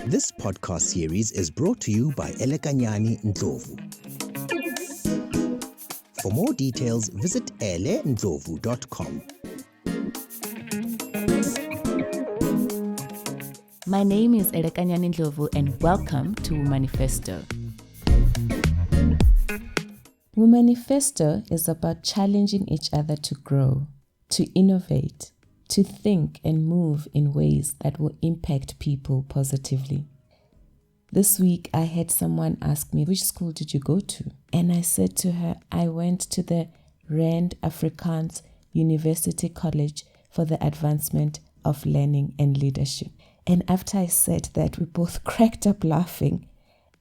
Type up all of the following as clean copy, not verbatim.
This podcast series is brought to you by Elekanyani Ndlovu. For more details, visit elendlovu.com. My name is Elekanyani Ndlovu and welcome to Womanifesto. Womanifesto is about challenging each other to grow, to innovate, to think and move in ways that will impact people positively. This week, I had someone ask me, which school did you go to? And I said to her, I went to the Rand Afrikaans University College for the Advancement of Learning and Leadership. And after I said that, we both cracked up laughing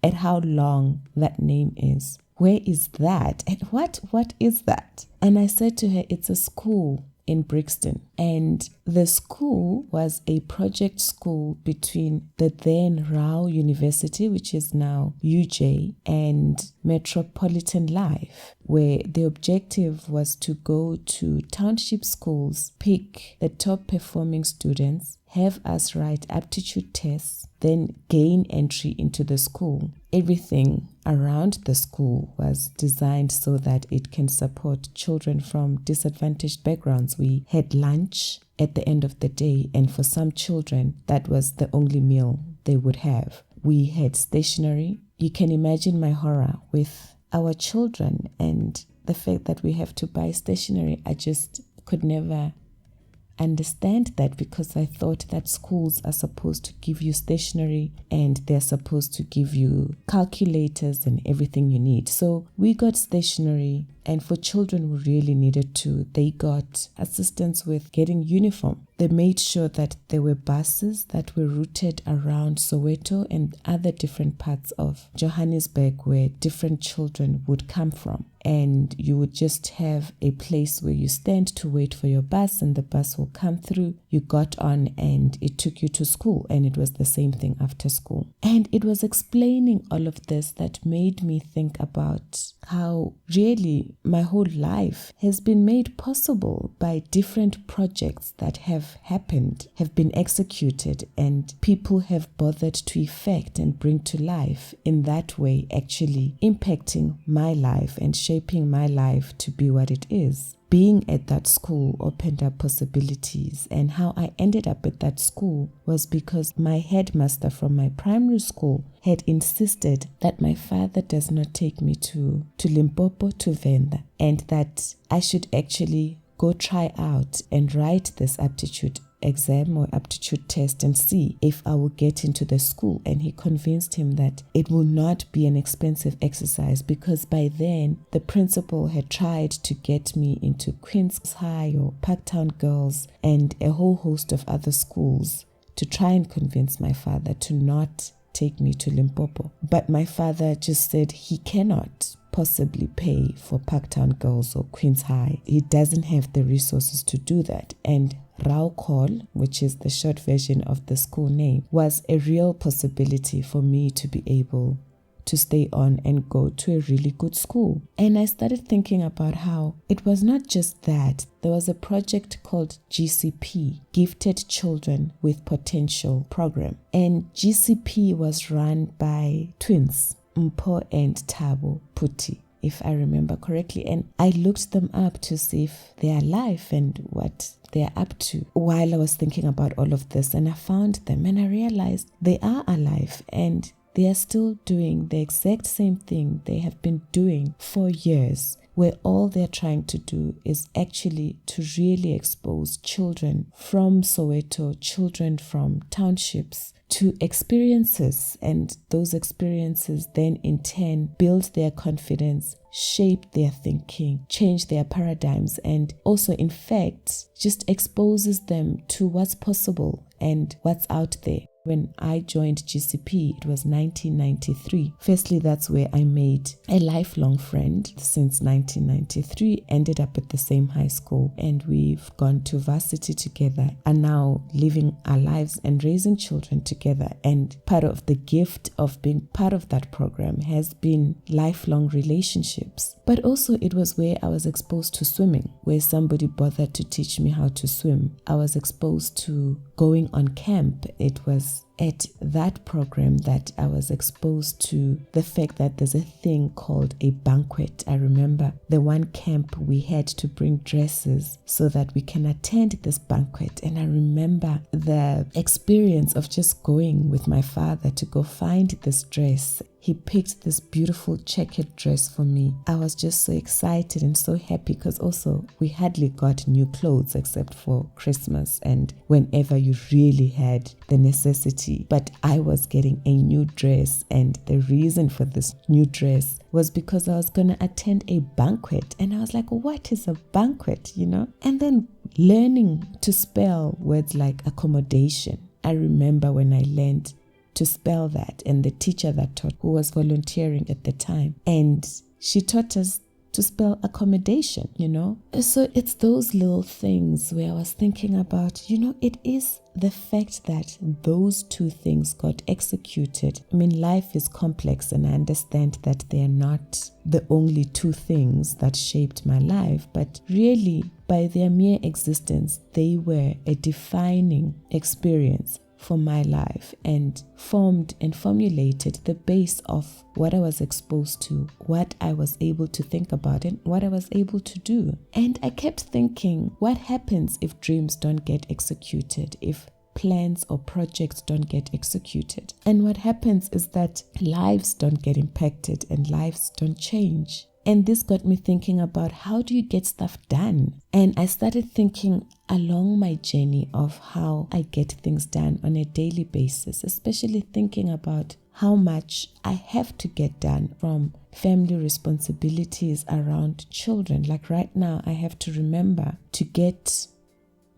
at how long that name is. Where is that? And what is that? And I said to her, it's a school in Brixton. And the school was a project school between the then Rao University, which is now UJ, and Metropolitan Life, where the objective was to go to township schools, pick the top performing students, have us write aptitude tests, then gain entry into the school. Everything around the school was designed so that it can support children from disadvantaged backgrounds. We had lunch at the end of the day, and for some children, that was the only meal they would have. We had stationery. You can imagine my horror with our children and the fact that we have to buy stationery. I just could never understand that, because I thought that schools are supposed to give you stationery and they're supposed to give you calculators and everything you need. So we got stationery, and for children who really needed to, they got assistance with getting uniform. They made sure that there were buses that were routed around Soweto and other different parts of Johannesburg where different children would come from. And you would just have a place where you stand to wait for your bus, and the bus will come through. You got on and it took you to school, and it was the same thing after school. And it was explaining all of this that made me think about how really my whole life has been made possible by different projects that have happened, have been executed, and people have bothered to effect and bring to life, in that way actually impacting my life and shaping my life to be what it is. Being at that school opened up possibilities, and how I ended up at that school was because my headmaster from my primary school had insisted that my father does not take me to Limpopo, to Venda, and that I should actually go try out and write this aptitude exam or aptitude test and see if I will get into the school. And he convinced him that it will not be an expensive exercise, because by then the principal had tried to get me into Queen's High or Parktown Girls and a whole host of other schools to try and convince my father to not take me to Limpopo. But my father just said he cannot possibly pay for Parktown Girls or Queen's High. He doesn't have the resources to do that. And Rao Call, which is the short version of the school name, was a real possibility for me to be able to stay on and go to a really good school. And I started thinking about how it was not just that. There was a project called GCP, Gifted Children with Potential program. And GCP was run by twins, Mpho and Thabo Puti, if I remember correctly. And I looked them up to see if they are alive and what they're up to while I was thinking about all of this. And I found them and I realized they are alive and they are still doing the exact same thing they have been doing for years, where all they're trying to do is actually to really expose children from Soweto, children from townships, to experiences, and those experiences then in turn build their confidence, shape their thinking, change their paradigms, and also in fact just exposes them to what's possible and what's out there. When I joined GCP, it was 1993. Firstly, that's where I made a lifelong friend since 1993, ended up at the same high school, and we've gone to varsity together, are now living our lives and raising children together. And part of the gift of being part of that program has been lifelong relationships. But also it was where I was exposed to swimming, where somebody bothered to teach me how to swim. I was exposed to going on camp. It was at that program that I was exposed to the fact that there's a thing called a banquet. I remember the one camp we had to bring dresses so that we can attend this banquet. And I remember the experience of just going with my father to go find this dress. He picked this beautiful checkered dress for me. I was just so excited and so happy because also we hardly got new clothes except for Christmas and whenever you really had the necessity. But I was getting a new dress, and the reason for this new dress was because I was going to attend a banquet. And I was like, what is a banquet, And then learning to spell words like accommodation. I remember when I learned to spell that, and the teacher that taught, who was volunteering at the time, and she taught us to spell accommodation, So it's those little things where I was thinking about, it is the fact that those two things got executed. I mean, life is complex, and I understand that they are not the only two things that shaped my life, but really by their mere existence, they were a defining experience for my life and formed and formulated the base of what I was exposed to, what I was able to think about, and what I was able to do. And I kept thinking, what happens if dreams don't get executed, if plans or projects don't get executed? And what happens is that lives don't get impacted and lives don't change. And this got me thinking about, how do you get stuff done? And I started thinking along my journey of how I get things done on a daily basis, especially thinking about how much I have to get done from family responsibilities around children. Like right now, I have to remember to get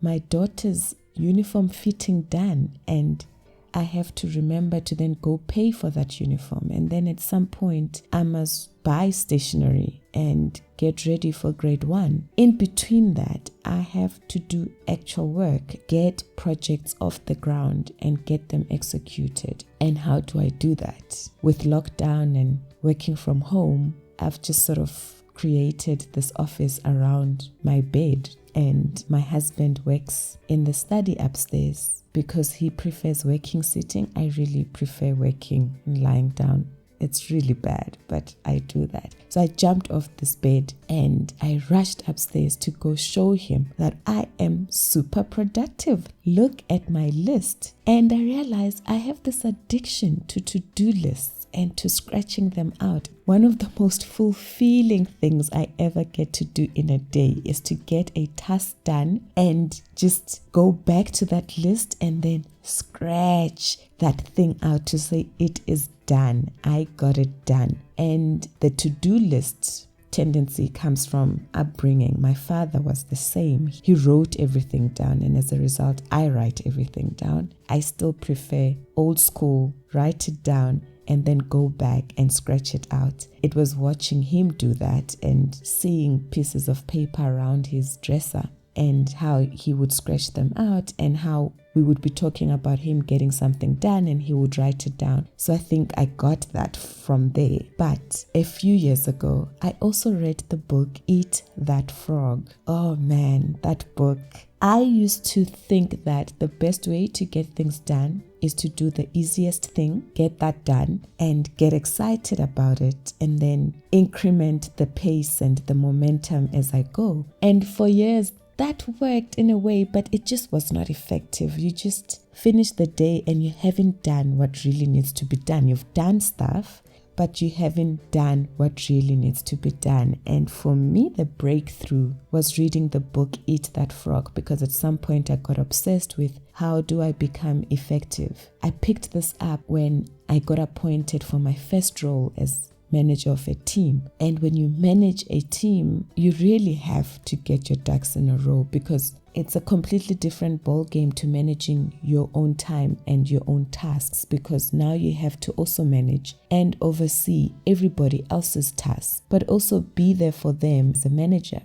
my daughter's uniform fitting done, and I have to remember to then go pay for that uniform. And then at some point, I must buy stationery and get ready for grade 1. In between that, I have to do actual work, get projects off the ground and get them executed. And how do I do that? With lockdown and working from home, I've just sort of created this office around my bed. And my husband works in the study upstairs because he prefers working sitting. I really prefer working and lying down. It's really bad, but I do that. So I jumped off this bed and I rushed upstairs to go show him that I am super productive. Look at my list. And I realized I have this addiction to to-do lists and to scratching them out. One of the most fulfilling things I ever get to do in a day is to get a task done and just go back to that list and then scratch that thing out to say it is done. I got it done. And the to-do list tendency comes from upbringing. My father was the same. He wrote everything down, and as a result, I write everything down. I still prefer old school, write it down, and then go back and scratch it out. It was watching him do that and seeing pieces of paper around his dresser and how he would scratch them out and how we would be talking about him getting something done and he would write it down. So I think I got that from there. But a few years ago, I also read the book Eat That Frog. Oh man, that book. I used to think that the best way to get things done is to do the easiest thing, get that done, and get excited about it, and then increment the pace and the momentum as I go. And for years, that worked in a way, but it just was not effective. You just finish the day and you haven't done what really needs to be done. You've done stuff, but you haven't done what really needs to be done. And for me, the breakthrough was reading the book Eat That Frog, because at some point I got obsessed with how do I become effective. I picked this up when I got appointed for my first role as manager of a team. And when you manage a team, you really have to get your ducks in a row, because it's a completely different ball game to managing your own time and your own tasks, because now you have to also manage and oversee everybody else's tasks, but also be there for them as a manager.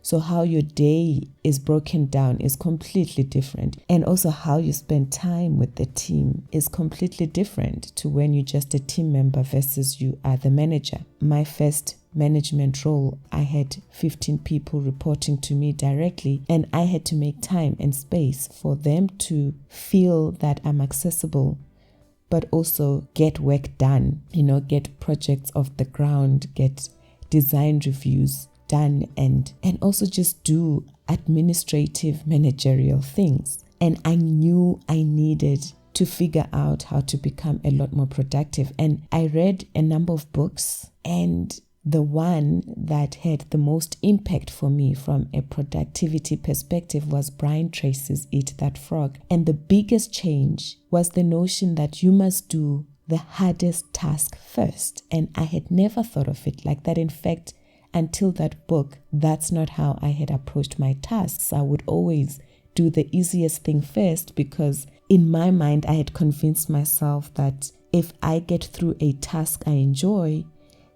So how your day is broken down is completely different. And also how you spend time with the team is completely different to when you're just a team member versus you are the manager. My first management role, I had 15 people reporting to me directly, and I had to make time and space for them to feel that I'm accessible, but also get work done, get projects off the ground, get design reviews done, and also just do administrative managerial things. And I knew I needed to figure out how to become a lot more productive. And I read a number of books, and the one that had the most impact for me from a productivity perspective was Brian Tracy's Eat That Frog. And the biggest change was the notion that you must do the hardest task first. And I had never thought of it like that. In fact, until that book, that's not how I had approached my tasks. I would always do the easiest thing first, because in my mind, I had convinced myself that if I get through a task I enjoy,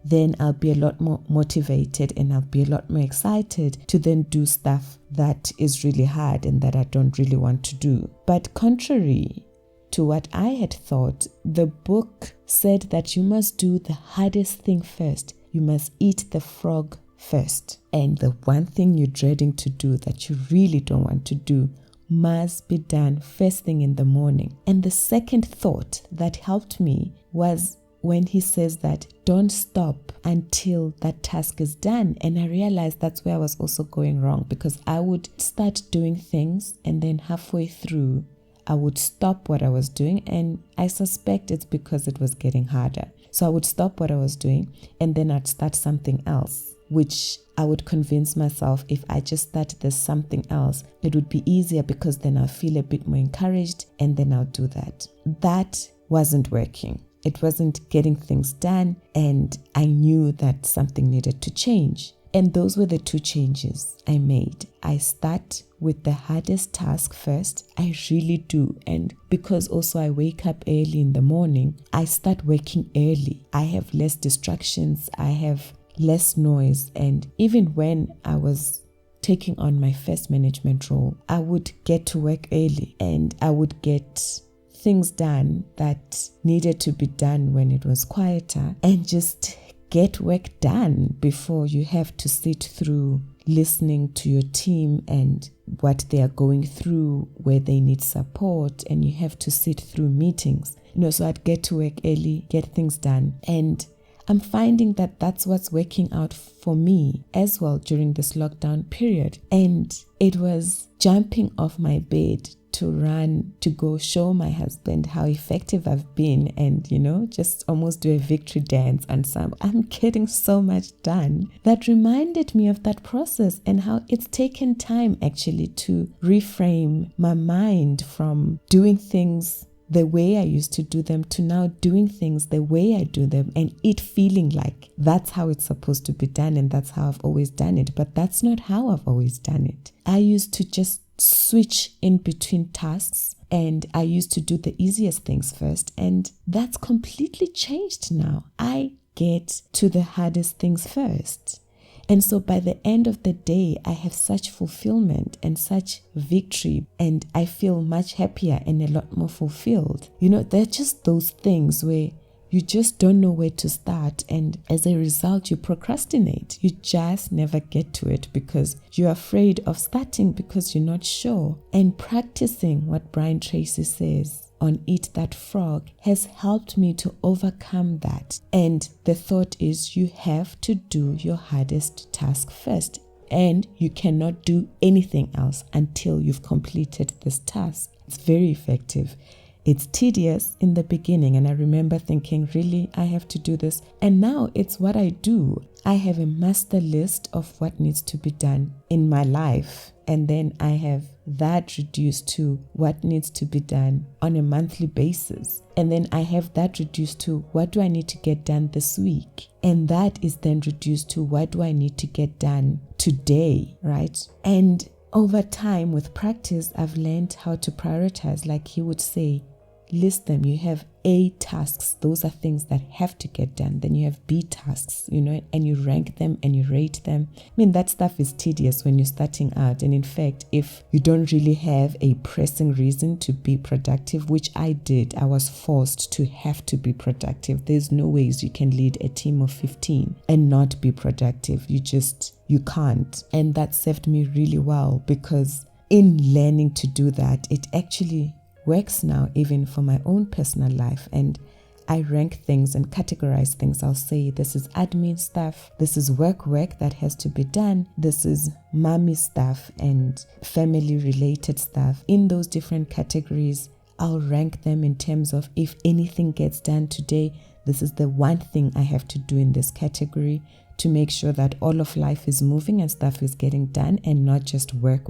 then I'll be a lot more motivated and I'll be a lot more excited to then do stuff that is really hard and that I don't really want to do. But contrary to what I had thought, the book said that you must do the hardest thing first. You must eat the frog first. And the one thing you're dreading to do that you really don't want to do must be done first thing in the morning. And the second thought that helped me was when he says that don't stop until that task is done. And I realized that's where I was also going wrong, because I would start doing things and then halfway through I would stop what I was doing, and I suspect it's because it was getting harder. So I would stop what I was doing and then I'd start something else, which I would convince myself if I just started this something else, it would be easier because then I'll feel a bit more encouraged and then I'll do that. That wasn't working. It wasn't getting things done, and I knew that something needed to change. And those were the two changes I made. I start with the hardest task first. I really do. And because also I wake up early in the morning, I start working early. I have less distractions. I have less noise. And even when I was taking on my first management role, I would get to work early and I would get things done that needed to be done when it was quieter, and just get work done before you have to sit through listening to your team and what they are going through, where they need support, and you have to sit through meetings. So I'd get to work early, get things done. And I'm finding that that's what's working out for me as well during this lockdown period. And it was jumping off my bed to run to go show my husband how effective I've been, and just almost do a victory dance and I'm getting so much done. That reminded me of that process and how it's taken time actually to reframe my mind from doing things the way I used to do them to now doing things the way I do them, and it feeling like that's how it's supposed to be done and that's how I've always done it. But that's not how I've always done it. I used to just switch in between tasks, and I used to do the easiest things first, and that's completely changed now. I get to the hardest things first. And so by the end of the day, I have such fulfillment and such victory, and I feel much happier and a lot more fulfilled. They're just those things where you just don't know where to start, and as a result, you procrastinate. You just never get to it because you're afraid of starting because you're not sure. And practicing what Brian Tracy says on Eat That Frog has helped me to overcome that. And the thought is you have to do your hardest task first, and you cannot do anything else until you've completed this task. It's very effective. It's tedious in the beginning, and I remember thinking, really, I have to do this? And now it's what I do. I have a master list of what needs to be done in my life, and then I have that reduced to what needs to be done on a monthly basis. And then I have that reduced to what do I need to get done this week? And that is then reduced to what do I need to get done today, right? And over time with practice, I've learned how to prioritize. Like he would say, list them. You have A tasks. Those are things that have to get done. Then you have B tasks, and you rank them and you rate them. I mean, that stuff is tedious when you're starting out. And in fact, if you don't really have a pressing reason to be productive, which I did, I was forced to have to be productive. There's no ways you can lead a team of 15 and not be productive. You can't. And that served me really well, because in learning to do that, it actually works now even for my own personal life. And I rank things and categorize things. I'll say this is admin stuff, this is work that has to be done, this is mommy stuff and family related stuff. In those different categories, I'll rank them in terms of, if anything gets done today, this is the one thing I have to do in this category to make sure that all of life is moving and stuff is getting done, and not just work.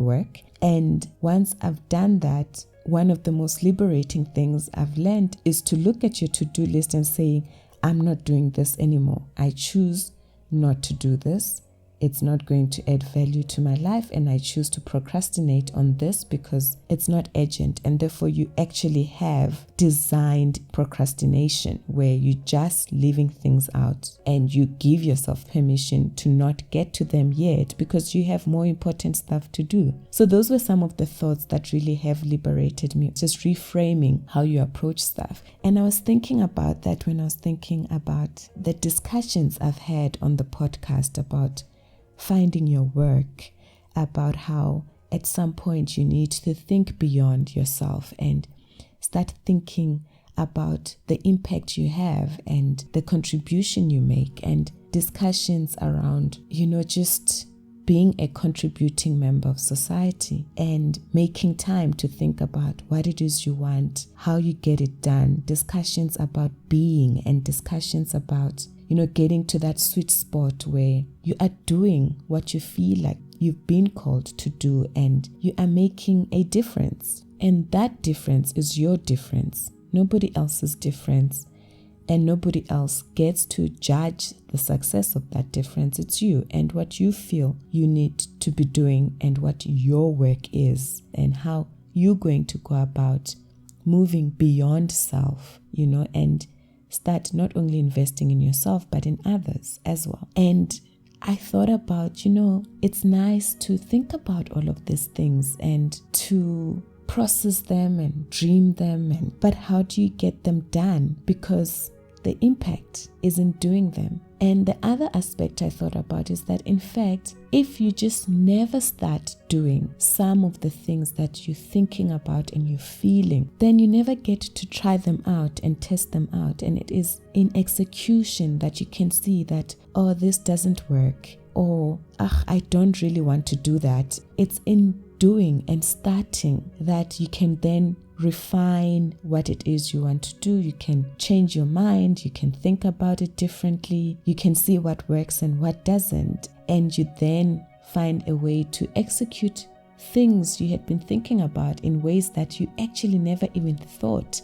And once I've done that, one of the most liberating things I've learned is to look at your to-do list and say, I'm not doing this anymore. I choose not to do this. It's not going to add value to my life, and I choose to procrastinate on this because it's not urgent. And therefore, you actually have designed procrastination, where you're just leaving things out and you give yourself permission to not get to them yet because you have more important stuff to do. So those were some of the thoughts that really have liberated me, just reframing how you approach stuff. And I was thinking about that when I was thinking about the discussions I've had on the podcast about finding your work, about how at some point you need to think beyond yourself and start thinking about the impact you have and the contribution you make, and discussions around, just being a contributing member of society and making time to think about what it is you want, how you get it done, discussions about being, and discussions about getting to that sweet spot where you are doing what you feel like you've been called to do, and you are making a difference. And that difference is your difference, nobody else's difference. And nobody else gets to judge the success of that difference. It's you and what you feel you need to be doing, and what your work is, and how you're going to go about moving beyond self, and start not only investing in yourself, but in others as well. And I thought about, it's nice to think about all of these things and to process them and dream them, but how do you get them done? Because the impact is in doing them. And the other aspect I thought about is that, in fact, if you just never start doing some of the things that you're thinking about and you're feeling, then you never get to try them out and test them out. And it is in execution that you can see that, oh, this doesn't work, or, I don't really want to do that. It's in doing and starting that you can then refine what it is you want to do. You can change your mind, you can think about it differently, you can see what works and what doesn't, and you then find a way to execute things you had been thinking about in ways that you actually never even thought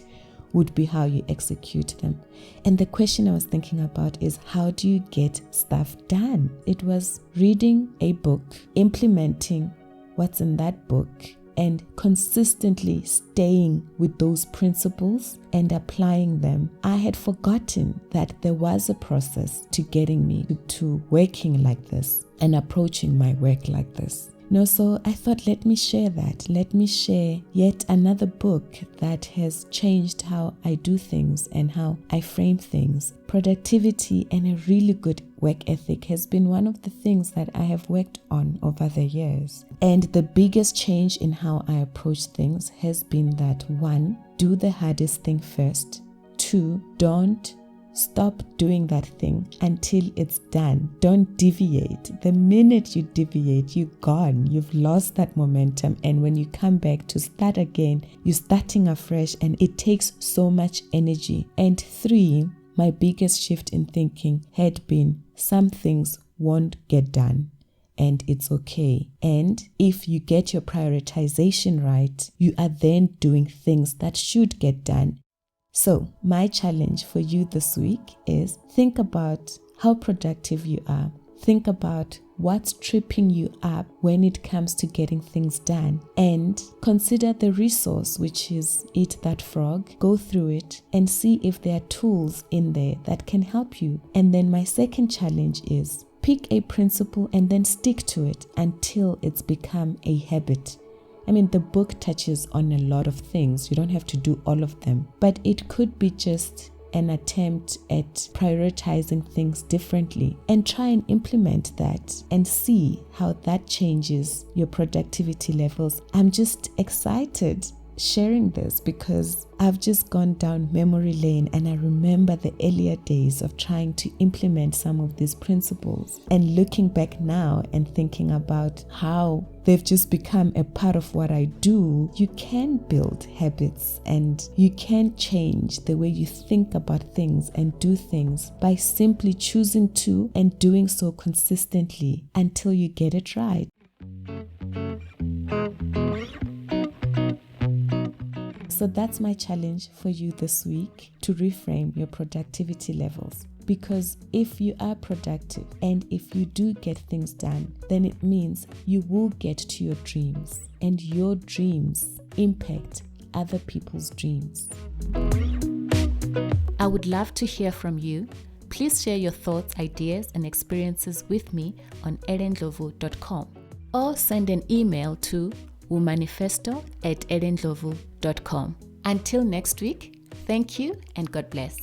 would be how you execute them. And the question I was thinking about is, how do you get stuff done? It was reading a book, implementing what's in that book, and consistently staying with those principles and applying them. I had forgotten that there was a process to getting me to working like this and approaching my work like this. So I thought, let me share that. Let me share yet another book that has changed how I do things and how I frame things. Productivity and a really good work ethic has been one of the things that I have worked on over the years. And the biggest change in how I approach things has been that, 1, do the hardest thing first. 2, don't stop doing that thing until it's done. Don't deviate. The minute you deviate, you're gone. You've lost that momentum. And when you come back to start again, you're starting afresh, and it takes so much energy. And 3, my biggest shift in thinking had been, some things won't get done, and it's okay. And if you get your prioritization right, you are then doing things that should get done. So my challenge for you this week is, think about how productive you are. think about what's tripping you up when it comes to getting things done, and consider the resource, which is Eat That Frog. Go through it and see if there are tools in there that can help you. And then my second challenge is pick a principle and then stick to it until it's become a habit. I mean, the book touches on a lot of things. You don't have to do all of them, but it could be just an attempt at prioritizing things differently, and try and implement that and see how that changes your productivity levels. I'm just excited sharing this because I've just gone down memory lane, and I remember the earlier days of trying to implement some of these principles, and looking back now and thinking about how they've just become a part of what I do. You can build habits and you can change the way you think about things and do things by simply choosing to and doing so consistently until you get it right. So that's my challenge for you this week, to reframe your productivity levels. Because if you are productive and if you do get things done, then it means you will get to your dreams, and your dreams impact other people's dreams. I would love to hear from you. Please share your thoughts, ideas, and experiences with me on elendlovu.com, or send an email to Womanifesto@elendlovu.com. Until next week, thank you and God bless.